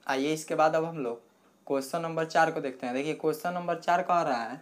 आइए इसके बाद अब हम लोग क्वेश्चन नंबर 4 को देखते हैं। देखिए क्वेश्चन नंबर 4 कह रहा है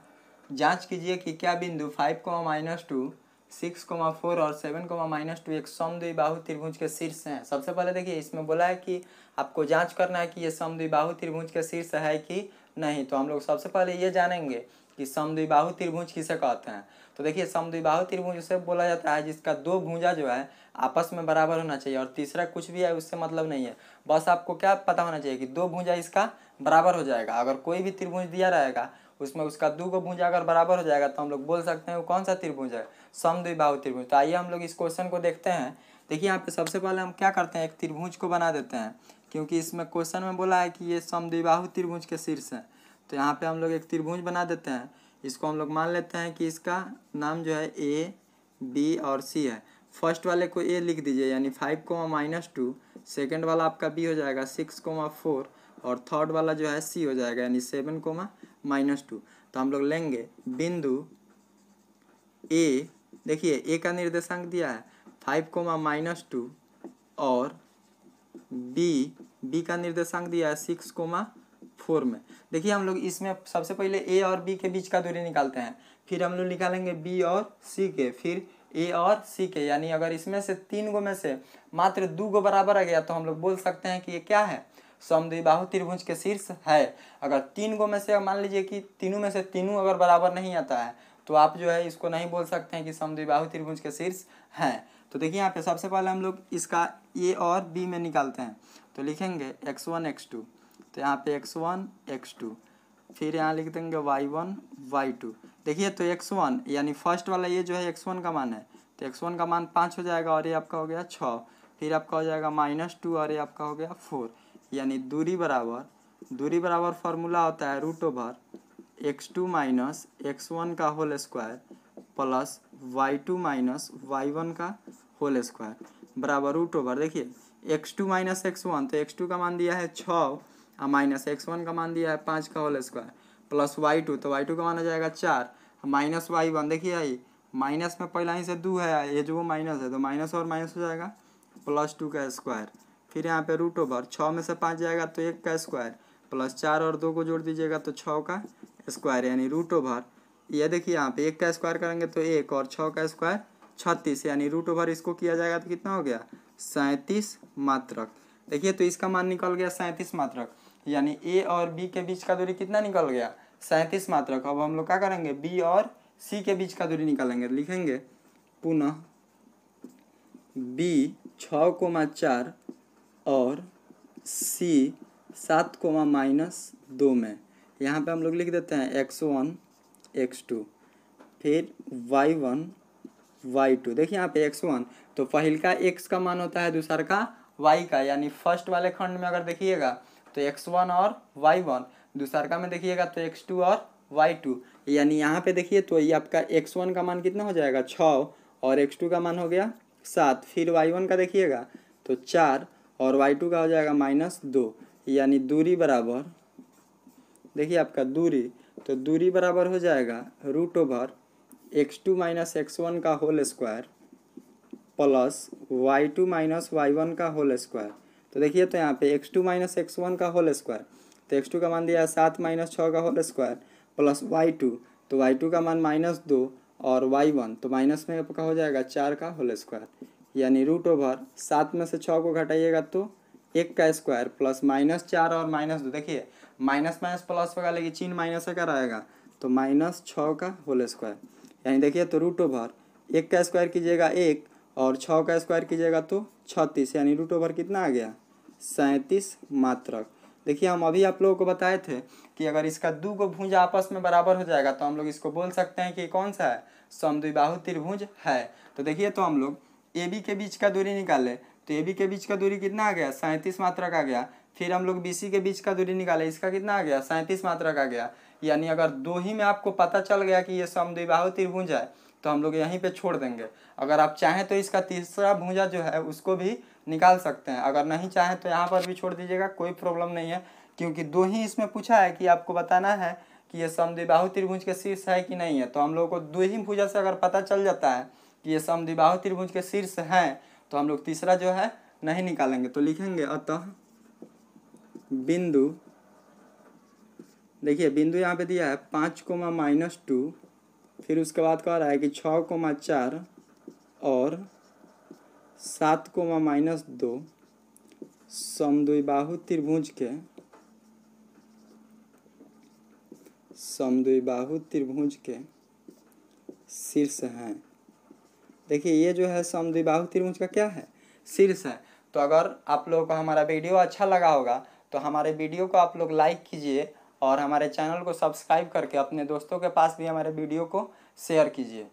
जांच कीजिए कि क्या बिंदु 5, -2, 6, 4 और 7, -2 एक समद्विबाहु त्रिभुज के शीर्ष हैं। सबसे पहले देखिए इसमें बोला है कि आपको जांच करना है कि ये समद्विबाहु त्रिभुज के शीर्ष है कि नहीं। तो हम लोग सबसे पहले ये जानेंगे कि समद्विबाहु त्रिभुज किसे कहते हैं। तो देखिए समद्विबाहु त्रिभुज उसे बोला जाता है जिसका दो भुजा जो है आपस में बराबर होना चाहिए और तीसरा कुछ भी है उससे मतलब नहीं है। बस आपको क्या पता होना चाहिए कि दो भुजा इसका बराबर हो जाएगा। अगर कोई भी त्रिभुज दिया रहेगा उसमें उसका दो को भुजा अगर बराबर हो जाएगा तो हम लोग बोल सकते हैं वो कौन सा त्रिभुज है, समद्विबाहु त्रिभुज। तो आइए हम लोग इस क्वेश्चन को देखते हैं। देखिए यहाँ पे सबसे पहले हम क्या करते हैं, एक त्रिभुज को बना देते हैं क्योंकि इसमें क्वेश्चन में बोला है कि ये समद्विबाहु त्रिभुज के शीर्ष है। तो यहाँ पे हम लोग एक त्रिभुज बना देते हैं। इसको हम लोग मान लेते हैं कि इसका नाम जो है ए, बी और सी है। फर्स्ट वाले को ए लिख दीजिए यानी 5, -2, सेकेंड वाला आपका बी हो जाएगा 6, 4 और थर्ड वाला जो है सी हो जाएगा यानी 7, -2। तो हम लोग लेंगे बिंदु ए, देखिए ए का निर्देशांक दिया है 5, -2 और बी का निर्देशांक दिया है 6, 4 में। देखिए हम लोग इसमें सबसे पहले ए और बी के बीच का दूरी निकालते हैं, फिर हम लोग निकालेंगे बी और सी के, फिर ए और सी के। यानी अगर इसमें से तीन गो में से मात्र दो गो बराबर आ गया तो हम लोग बोल सकते हैं कि ये क्या है, समद्विबाहु त्रिभुज के शीर्ष है। अगर तीन गो में से मान लीजिए कि तीनों में से तीनों अगर बराबर नहीं आता है तो आप जो है इसको नहीं बोल सकते हैं कि समद्विबाहु त्रिभुज के शीर्ष हैं। तो देखिए यहाँ पे सबसे पहले हम लोग इसका ए और बी में निकालते हैं। तो लिखेंगे x1 x2, तो यहाँ पे x1 x2, फिर यहाँ लिख देंगे y1 y2। देखिए तो x1 यानी फर्स्ट वाला ये जो है x1 का मान है, तो x1 का मान 5 हो जाएगा और ये आपका हो गया 6, फिर आपका हो जाएगा -2 और ये आपका हो गया 4। यानी दूरी बराबर फार्मूला होता है √x2 - x1 का whole square plus y2 - y1 का होल स्क्वायर बराबर √। देखिए x2 - x1, तो x2 का मान दिया है 6 और माइनस x1 का मान दिया है 5 का होल स्क्वायर प्लस y2, तो y2 का मान हो जाएगा 4 माइनस y1। देखिए आई माइनस में पहला ही से 2 है, ये जो वो माइनस है तो माइनस और माइनस हो जाएगा +2 का स्क्वायर, फिर यहाँ पे √। 6 में से 5 जाएगा तो 1 का स्क्वायर प्लस 4 और 2 को जोड़ दीजिएगा तो 6 का स्क्वायर यानी √। ये देखिए यहाँ पे 1 का स्क्वायर करेंगे तो 1 और 6 का स्क्वायर 36 यानी √। इसको किया जाएगा तो कितना हो गया 37 मात्रक। देखिए तो इसका मान निकल गया 37 मात्रक, यानी ए और बी के बीच का दूरी कितना निकल गया 37 मात्रक। अब हम लोग क्या करेंगे बी और सी के बीच का दूरी निकालेंगे। लिखेंगे पुनः बी 6, 4 और सी 7, -2 में। यहाँ पे हम लोग लिख देते हैं x1 x2 फिर y1 y2। देखिए यहाँ पे x1 तो पहल का x का मान होता है दूसरा का y का, यानी फर्स्ट वाले खंड में अगर देखिएगा तो x1 और y1, दूसरा का में देखिएगा तो x2 और y2। यानी यहाँ पे देखिए तो ये आपका x1 का मान कितना हो जाएगा 6 और x2 का मान हो गया 7, फिर y1 का देखिएगा तो 4 और y2 का हो जाएगा -2। यानी दूरी बराबर, देखिए आपका दूरी, तो दूरी बराबर हो जाएगा √x2 - x1 का whole square plus y2 - y1 का होल स्क्वायर। तो देखिए तो यहाँ पे x2 - x1 का होल स्क्वायर, तो x2 का मान दिया है 7 - 6 का होल स्क्वायर प्लस y2, तो y2 का मान -2 और y1 तो माइनस में आपका हो जाएगा 4 का होल स्क्वायर यानी √। 7 में से 6 को घटाइएगा तो 1 का स्क्वायर प्लस -4 और -2। देखिए माइनस माइनस प्लस होगा लेकिन चिन्ह माइनस का रहेगा तो -6 का होल स्क्वायर। यानी देखिए तो √। 1 का स्क्वायर कीजिएगा 1 और 6 का स्क्वायर कीजिएगा तो 36, यानी √। कितना आ गया 37 मात्रक। देखिए हम अभी आप लोगों को बताए थे कि अगर इसका दो को भुजा आपस में बराबर हो जाएगा तो हम लोग इसको बोल सकते हैं कि कौन सा है, समद्विबाहु त्रिभुज है। तो देखिए तो हम लोग ए बी के बीच का दूरी निकाले तो ए बी के बीच का दूरी कितना आ गया 37 मात्रक आ गया। फिर हम लोग बी सी के बीच का दूरी निकाले, इसका कितना आ गया 37 मात्रक आ गया। यानी अगर दो ही में आपको पता चल गया कि ये समद्विबाहु त्रिभुज है तो हम लोग यहीं पे छोड़ देंगे। अगर आप चाहें तो इसका तीसरा भुजा जो है उसको भी निकाल सकते हैं, अगर नहीं चाहें तो यहाँ पर भी छोड़ दीजिएगा, कोई प्रॉब्लम नहीं है। क्योंकि दो ही इसमें पूछा है कि आपको बताना है कि ये समद्विबाहु त्रिभुज के शीर्ष है कि नहीं है। तो हम लोग को दो ही भुजा से अगर पता चल जाता है कि ये समद्विबाहु त्रिभुज के शीर्ष हैं तो हम लोग तीसरा जो है नहीं निकालेंगे। तो लिखेंगे अतः बिंदु, देखिए बिंदु यहाँ पे दिया है 5, -2, फिर उसके बाद कह रहा है कि 6, 4 और 7, -2 समद्विबाहु त्रिभुज के शीर्ष हैं। देखिए ये जो है समद्विबाहु त्रिभुज का क्या है, शीर्ष है। तो अगर आप लोगों को हमारा वीडियो अच्छा लगा होगा तो हमारे वीडियो को आप लोग लाइक कीजिए और हमारे चैनल को सब्सक्राइब करके अपने दोस्तों के पास भी हमारे वीडियो को शेयर कीजिए।